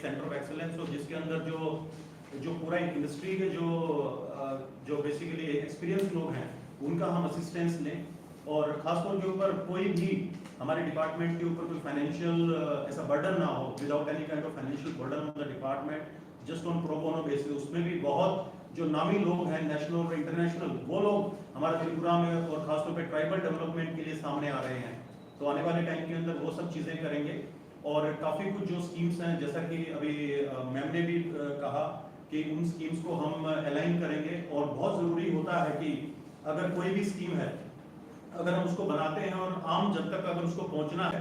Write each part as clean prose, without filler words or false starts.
Centre of excellence हो जिसके अंदर जो पूरा इंडस्ट्री के जो बेसिकली एक्सपीरियंस लोग हैं उनका हम असिस्टेंस लें, और खासतौर के ऊपर कोई भी हमारे डिपार्टमेंट के ऊपर कोई फाइनेंशियल ऐसा बर्डन ना हो, without any kind of financial burden on the department, just on pro bono basis. उसमें भी बहुत जो नामी लोग हैं नेशनल और इंटरनेशनल, वो लोग हमारे त्रिपुरा में और खासतौर पे ट्राइबल डेवलपमेंट के लिए सामने आ रहे हैं। तो आने वाले टाइम के अंदर वो सब चीज़ें करेंगे। और काफ़ी कुछ जो स्कीम्स हैं, जैसा कि अभी मैम ने भी कहा कि उन स्कीम्स को हम अलाइन करेंगे। और बहुत ज़रूरी होता है कि अगर कोई भी स्कीम है, अगर हम उसको बनाते हैं और आम जन तक अगर उसको पहुंचना है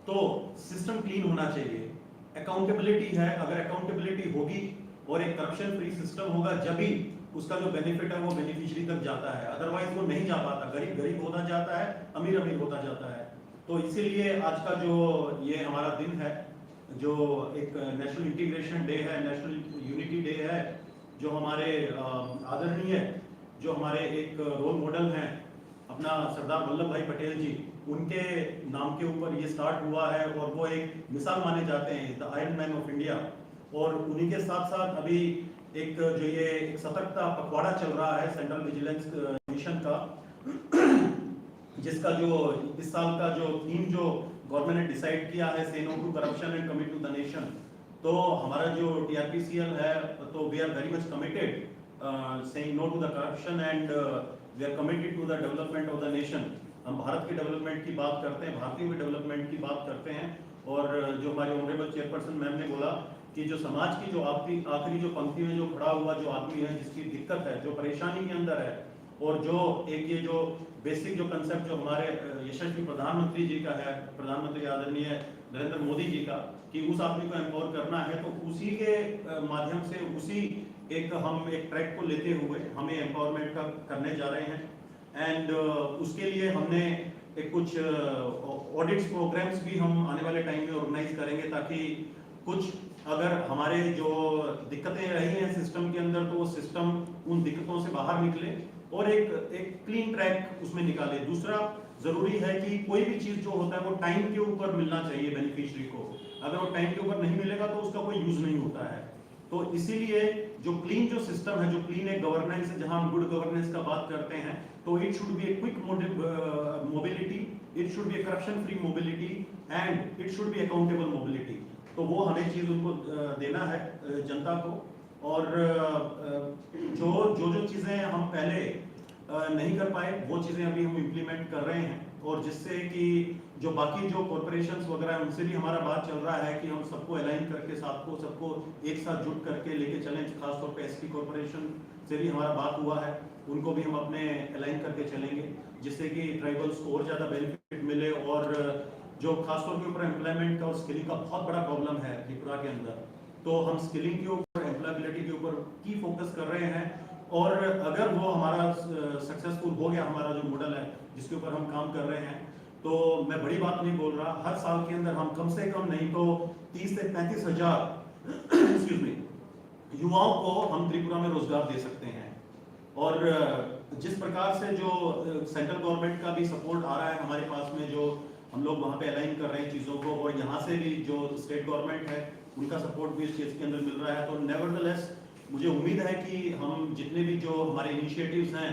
तो सिस्टम क्लीन होना चाहिए, अकाउंटेबिलिटी है। अगर अकाउंटेबिलिटी होगी और एक करप्शन फ्री सिस्टम होगा, जब भी उसका जो बेनिफिट है वो बेनिफिशियरी तक जाता है, अदरवाइज वो नहीं जा पाता। गरीब गरीब होता जाता है, अमीर अमीर होता जाता है। तो इसीलिए आज का जो ये हमारा दिन है, जो एक नेशनल इंटीग्रेशन डे है, नेशनल यूनिटी डे है, जो हमारे आदरणीय जो हमारे एक रोल मॉडल हैं अपना सरदार वल्लभ भाई पटेल जी, उनके नाम के ऊपर ये स्टार्ट हुआ है और वो एक मिसाल माने जाते हैं, the iron man of India. और उन्हीं के साथ साथ अभी एक जो ये एक सतर्कता पखवाड़ा चल रहा है सेंट्रल विजिलेंस मिशन का, जिसका जो इस साल का जो थीम जो गवर्नमेंट ने डिसाइड किया है, say no to corruption and commit to the nation. तो हमारा जो टीआरपीसीएल है, तो we are very much committed saying no to the corruption and we are committed to the development of the nation. हम भारत के development की बात करते हैं, भारतीयों के डेवलपमेंट की बात करते हैं। और जो हमारे ऑनरेबल चेयरपर्सन मैम ने बोला कि जो समाज की जो आखिरी जो पंक्ति में जो खड़ा हुआ जो आदमी है, जिसकी दिक्कत है, जो परेशानी के अंदर है, और जो एक ये जो बेसिक जो कंसेप्ट जो हमारे यशस्वी प्रधानमंत्री जी का है, प्रधानमंत्री आदरणीय नरेंद्र मोदी जी का, कि उस आदमी को एम्पावर करना है, तो उसी के माध्यम से उसी हम एक ट्रैक को लेते हुए हमें एम्पावरमेंट का करने जा रहे हैं। एंड उसके लिए हमने एक कुछ ऑडिट्स प्रोग्राम्स भी हम आने वाले टाइम में ऑर्गेनाइज करेंगे, ताकि कुछ अगर हमारे जो दिक्कतें रही हैं सिस्टम के अंदर, तो वो सिस्टम उन दिक्कतों से बाहर निकले और एक क्लीन ट्रैक उसमें निकाले। दूसरा जरूरी है कि कोई भी चीज जो होता है वो टाइम के ऊपर मिलना चाहिए बेनिफिशियरी को। अगर वो टाइम के ऊपर नहीं मिलेगा तो उसका कोई यूज नहीं होता है। तो इसीलिए जो क्लीन जो सिस्टम है, जो क्लीन एक गवर्नेंस है, जहां हम गुड गवर्नेंस का बात करते हैं, तो it should be a quick mobility, it should be A corruption free mobility and it should be accountable mobility. तो वो हमें चीज उनको देना है जनता को। और जो चीजें हम पहले नहीं कर पाए, वो चीजें अभी हम इम्प्लीमेंट कर रहे हैं। और जिससे कि जो बाकी जो कॉर्पोरेशंस वगैरह उनसे भी हमारा बात चल रहा है कि हम सबको अलाइन करके सबको एक साथ जुट करके लेके चलें। खासतौर पे एसटी कॉर्पोरेशन से भी हमारा बात हुआ है, उनको भी हम अपने अलाइन करके चलेंगे, जिससे कि ट्राइबल्स को और ज्यादा बेनिफिट मिले। और जो खासतौर के ऊपर एम्प्लॉयमेंट का और स्किलिंग का बहुत बड़ा प्रॉब्लम है त्रिपुरा के अंदर, तो हम स्किलिंग के ऊपर, एम्प्लॉयबिलिटी के ऊपर की फोकस कर रहे हैं। और अगर वो हमारा सक्सेसफुल हो गया, हमारा जो मॉडल है जिसके ऊपर हम काम कर रहे हैं, तो मैं बड़ी बात नहीं बोल रहा, हर साल के अंदर हम कम से कम नहीं तो 30 से 35 हजार एक्सक्यूज मी युवाओं को हम त्रिपुरा में रोजगार दे सकते हैं। और जिस प्रकार से जो सेंट्रल गवर्नमेंट का भी सपोर्ट आ रहा है हमारे पास में, जो हम लोग वहाँ पे अलाइन कर रहे हैं चीज़ों को, और यहाँ से भी जो स्टेट गवर्नमेंट है उनका सपोर्ट भी इस चीज़ के अंदर मिल रहा है। तो नेवरदलेस मुझे उम्मीद है कि हम जितने भी जो हमारे इनिशिएटिव्स हैं,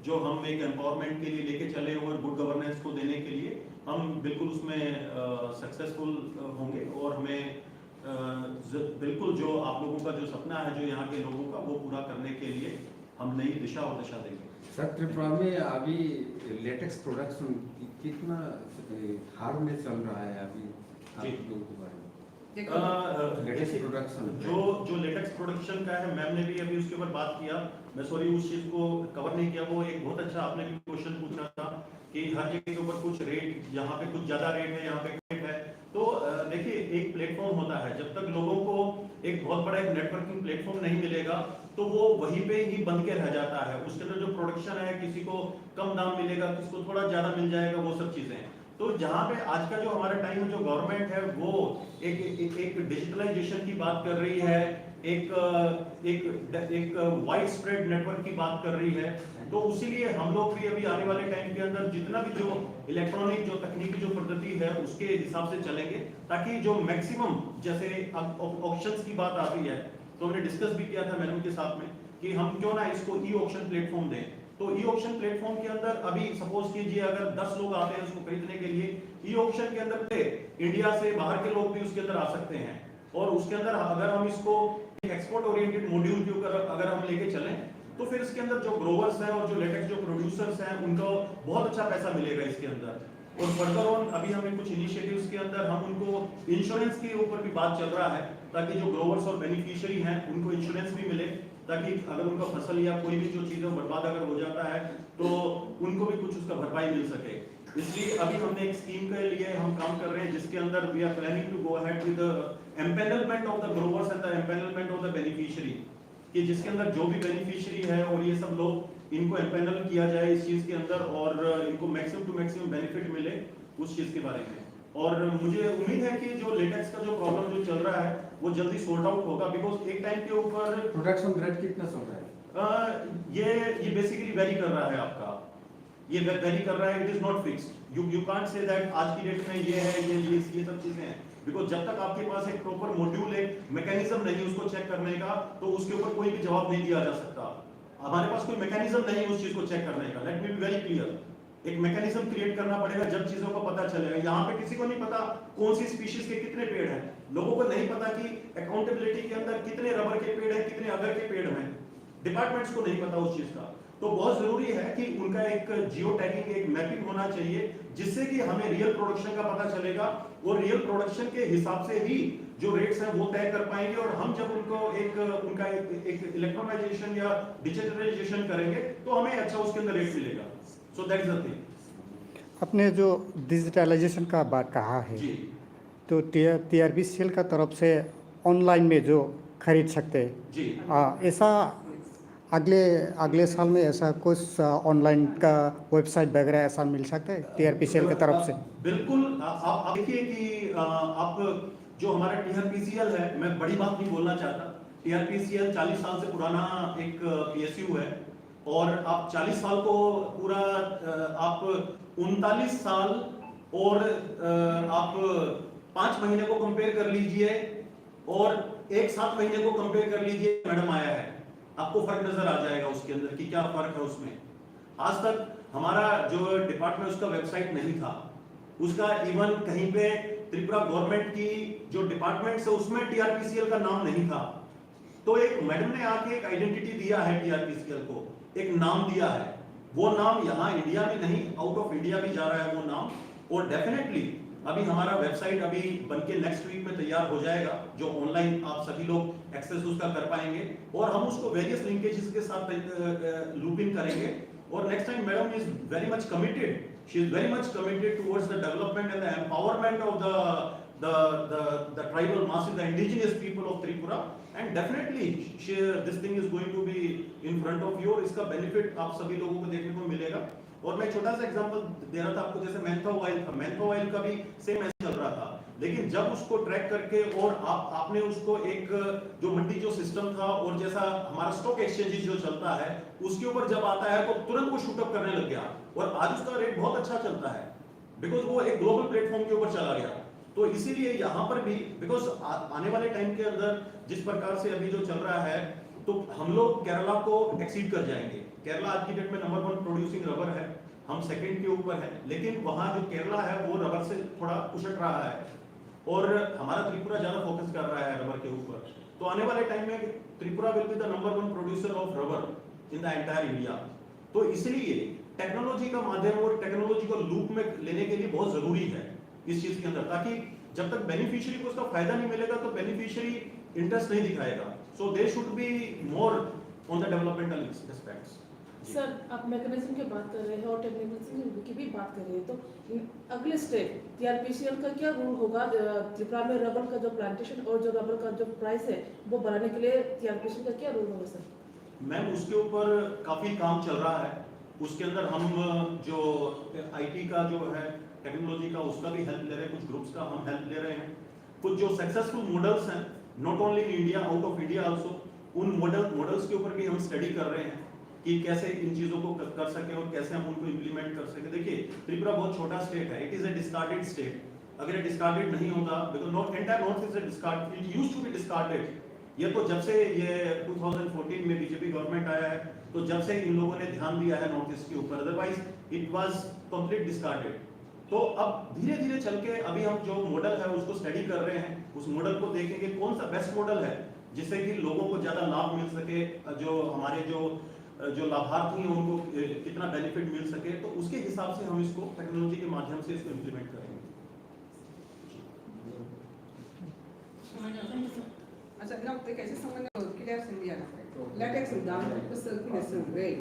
जो हम एक एम्पावरमेंट के लिए लेके चले और गुड गवर्नेंस को देने के लिए, हम बिल्कुल उसमें सक्सेसफुल होंगे। और हमें बिल्कुल जो आप लोगों का जो सपना है, जो यहाँ के लोगों का, वो पूरा करने के लिए हम नई दिशा और दशा देंगे। सर, त्रिपुरा में अभी लेटेक्स प्रोडक्शन कितना हार में चल रहा है अभी आप लोगों के बारे में? लेटेक्स प्रोडक्शन जो लेटेक्स प्रोडक्शन का है, मैम ने भी अभी उसके ऊपर बात किया। मैं सॉरी उस चीज को कवर नहीं किया। वो एक बहुत अच्छा आपने भी क्वेश्चन पूछा था कि हर जगह के ऊपर कुछ रेट, यहाँ पे कुछ ज्यादा रेट है, यहाँ पे रेट है। तो देखिए, एक प्लेटफॉर्म होता है, जब तक लोगों को एक बहुत बड़ा एक नेटवर्किंग प्लेटफॉर्म नहीं मिलेगा तो वो वहीं पे ही बन के रह जाता है। उसके अंदर जो प्रोडक्शन है, किसी को कम दाम मिलेगा, किसी को थोड़ा ज्यादा मिल जाएगा, वो सब चीजें हैं। तो जहाँ पे आज का जो हमारा टाइम है, जो गवर्नमेंट है वो एक डिजिटलाइजेशन की बात कर रही है, एक वाइड स्प्रेड नेटवर्क की बात कर रही है। तो उसीलिए हम लोग भी अभी आने वाले टाइम के अंदर जितना भी जो इलेक्ट्रॉनिक जो तकनीकी जो पद्धति है उसके हिसाब से चलेंगे, ताकि जो मैक्सिमम, जैसे ऑप्शंस की बात आती है तो हमने डिस्कस भी किया था मैडम के साथ में कि हम क्यों ना इसको ई ऑक्शन प्लेटफॉर्म दें। तो ई ऑक्शन प्लेटफॉर्म के अंदर अभी सपोज कीजिए अगर 10 लोग आते हैं उसको खरीदने के लिए, ई ऑक्शन के अंदर पे इंडिया से बाहर के लोग भी उसके अंदर आ सकते हैं। और उसके अंदर अगर हम इसको एक्सपोर्ट ओरिएंटेड मॉड्यूल के ऊपर अगर हम लेके चलें तो फिर इसके अंदर जो ग्रोवर्स हैं और जो लेटेक्स जो प्रोड्यूसर्स हैं उनको बहुत अच्छा पैसा मिलेगा इसके अंदर। और फर्दर ऑन अभी हमें कुछ इनिशिएटिव्स के अंदर हम उनको इंश्योरेंस के ऊपर भी बात चल रहा है, ताकि जो ग्रोवर्स और बेनिफिशियरी हैं उनको इंश्योरेंस भी मिले, ताकि अगर उनका फसल या कोई भी जो चीज़ें बर्बाद अगर हो जाता है तो उनको भी कुछ उसका भरपाई मिल सके। इसलिए अभी हमने एक स्कीम के लिए हम काम कर रहे हैं जिसके अंदर we are planning to go ahead with empanelment of the growers and the empanelment of the beneficiary, कि जिसके अंदर जो भी बेनिफिशियरी है और ये सब लोग इनको एम्पैनल किया जाए इस चीज़ के अंदर और इनको मैक्सिमम टू मैक्सिमम बेनिफिट मिले उस चीज़ के बारे में। और मुझे उम्मीद है कि जो लेटेक्स का जो प्रॉब्लम जो चल रहा है वो जल्दी सॉर्ट आउट होगा, बिकॉज एक टाइम के ऊपर प्रोडक्शन रेट कितना चल रहा है? ये बेसिकली वेरी कर रहा है आपका, ये वेरी कर रहा है, it is not fixed. You can't say that आज की डेट में ये है ये सब चीजें हैं, बिकॉज जब तक आपके पास एक प्रॉपर मॉड्यूल एक मैकेनिज्म नहीं उसको चेक करने का तो उसके ऊपर कोई भी जवाब नहीं दिया जा सकता। हमारे पास कोई मैकेनिज्म नहीं उस चीज को चेक करने का। Let me be very clear, एक मैकेनिज्म क्रिएट करना पड़ेगा जब चीजों का पता चलेगा। यहाँ पे किसी को नहीं पता कौन सी स्पीशीज के कितने पेड़ हैं, लोगों को नहीं पता कि अकाउंटेबिलिटी के अंदर कितने रबर के पेड़ हैं कितने अगर के पेड़ हैं, डिपार्टमेंट्स को नहीं पता उस चीज का। तो बहुत जरूरी है कि उनका एक जियो टैगिंग एक मैपिंग होना चाहिए जिससे कि हमें रियल प्रोडक्शन का पता चलेगा और रियल प्रोडक्शन के हिसाब से ही जो रेट्स हैं वो तय कर पाएंगे। और हम जब उनको उनका एक इलेक्ट्रॉनाइजेशन या डिजिटलाइजेशन करेंगे तो हमें अच्छा उसके अंदर रेट मिलेगा। So that is the thing. आपने जो डिजिटलाइजेशन का बात कहा है जी तो TRPCL का तरफ से ऑनलाइन में जो खरीद सकते हैं जी ऐसा अगले साल में ऐसा कुछ ऑनलाइन का वेबसाइट वगैरह ऐसा मिल सकता है TRPCL की तरफ से? बिल्कुल। आप देखिए कि आप जो हमारा TRPCL है, मैं बड़ी बात नहीं बोलना चाहता, TRPCL 40 साल से पुराना एक PSU है और आप 40 साल को पूरा आप 39 साल और आप 5 महीने को कंपेयर कर लीजिए और एक 7 महीने को कंपेयर कर लीजिए, मैडम आया है, आपको फर्क नजर आ जाएगा उसके अंदर कि क्या फर्क है उसमें। आज तक हमारा जो डिपार्टमेंट उसका वेबसाइट नहीं था, उसका इवन कहीं पे त्रिपुरा गवर्नमेंट की जो डिपार्टमेंट है उसमें TRPCL का नाम नहीं था। तो एक मैडम ने आके एक आइडेंटिटी दिया है TRPCL को, एक नाम दिया है। वो नाम यहाँ इंडिया में नहीं आउट ऑफ इंडिया भी जा रहा है वो नाम। और डेफिनेटली अभी हमारा वेबसाइट अभी बनके नेक्स्ट वीक में तैयार हो जाएगा, जो ऑनलाइन आप सभी लोग एक्सेस उसका कर पाएंगे और हम उसको वेरियस लिंकेजेस के साथ लूप इन करेंगे। और next time madam is very much committed, she is very much committed towards the development and the empowerment of the tribal masses, the indigenous people of Tripura, and definitely this thing is going to be in front of you और इसका benefit आप सभी लोगों को देखने को मिलेगा। और मैं छोटा सा एग्जांपल दे रहा था आपको, जैसे मैंथा ऑयल का भी सेम ऐसे चल रहा था, लेकिन जब उसको ट्रैक करके और आपने उसको एक जो मंडी जो सिस्टम था और जैसा हमारा स्टॉक एक्सचेंज जो चलता है उसके ऊपर जब आता है तो तुरंत वो शूट अप करने लग गया और आज उसका रेट बहुत अच्छा चलता है, बिकॉज वो एक ग्लोबल प्लेटफॉर्म के ऊपर चला गया। तो इसीलिए यहाँ पर भी बिकॉज आने वाले टाइम के अंदर जिस प्रकार से अभी जो चल रहा है तो हम लोग केरला को एक्सीड कर जाएंगे। केरला आज की डेट में नंबर 1 प्रोड्यूसिंग रबर है, हम सेकंड के ऊपर है, लेकिन वहाँ जो केरला है वो रबर से थोड़ा उछट रहा है और हमारा त्रिपुरा ज्यादा फोकस कर रहा है रबर के ऊपर। तो आने वाले टाइम में Tripura will be the number 1 producer of rubber in the entire India. तो इसलिए टेक्नोलॉजी का माध्यम और टेक्नोलॉजी को लूप में लेने के लिए बहुत जरूरी है इस चीज के अंदर, ताकि जब तक बेनिफिशियरी को उसका फायदा नहीं मिलेगा तो बेनिफिशियरी इंटरेस्ट नहीं दिखाएगा। So they should be more on the developmental aspects. Sir, आप मैकेनिज्म की बात कर रहे हैं और टेक्निकल की भी बात कर रहे हैं, तो अगले स्टेप TRPCL का क्या रूल होगा त्रिपुरा में रबर का जो प्लांटेशन और जो रबर का जो प्राइस है वो बढ़ाने के लिए TRPCL का क्या रूल होगा सर? मैम उसके ऊपर काफी काम चल रहा है, उसके अंदर हम जो IT का जो है टेक्नोलॉजी का, उसका भी हेल्प ले रहे हैं, कुछ ग्रुप्स का हम हेल्प ले रहे हैं। कुछ जो सक्सेसफुल मॉडल्स हैं not only in India, out of India also, उन मॉडल्स के ऊपर भी हम स्टडी कर रहे हैं कि कैसे इन चीजों को कर सके और कैसे हम उनको इम्प्लीमेंट कर सके। देखिए त्रिपुरा बहुत छोटा स्टेट है, it is a discarded state. अगर ये डिस्कार्डेड नहीं होता, because not entire north is a discard, it used to be discarded. ये तो जब से ये 2014 में बीजेपी गवर्नमेंट आया है, तो जब से इन लोगों ने ध्यान दिया है नॉर्थ ईस्ट के ऊपर, otherwise it was complete discarded. तो अब धीरे धीरे चल के अभी हम जो मॉडल है उसको स्टडी कर रहे हैं, उस मॉडल को देखेंगे कौन सा बेस्ट मॉडल है जिससे कि लोगों को ज्यादा लाभ मिल सके, जो हमारे जो लाभार्थी हैं उनको कितना बेनिफिट मिल सके, तो उसके हिसाब से हम इसको टेक्नोलॉजी के माध्यम से इसको इम्प्लीमेंट करेंगे। अच्छा, now the cases someone clear India. Latex and down, this is great.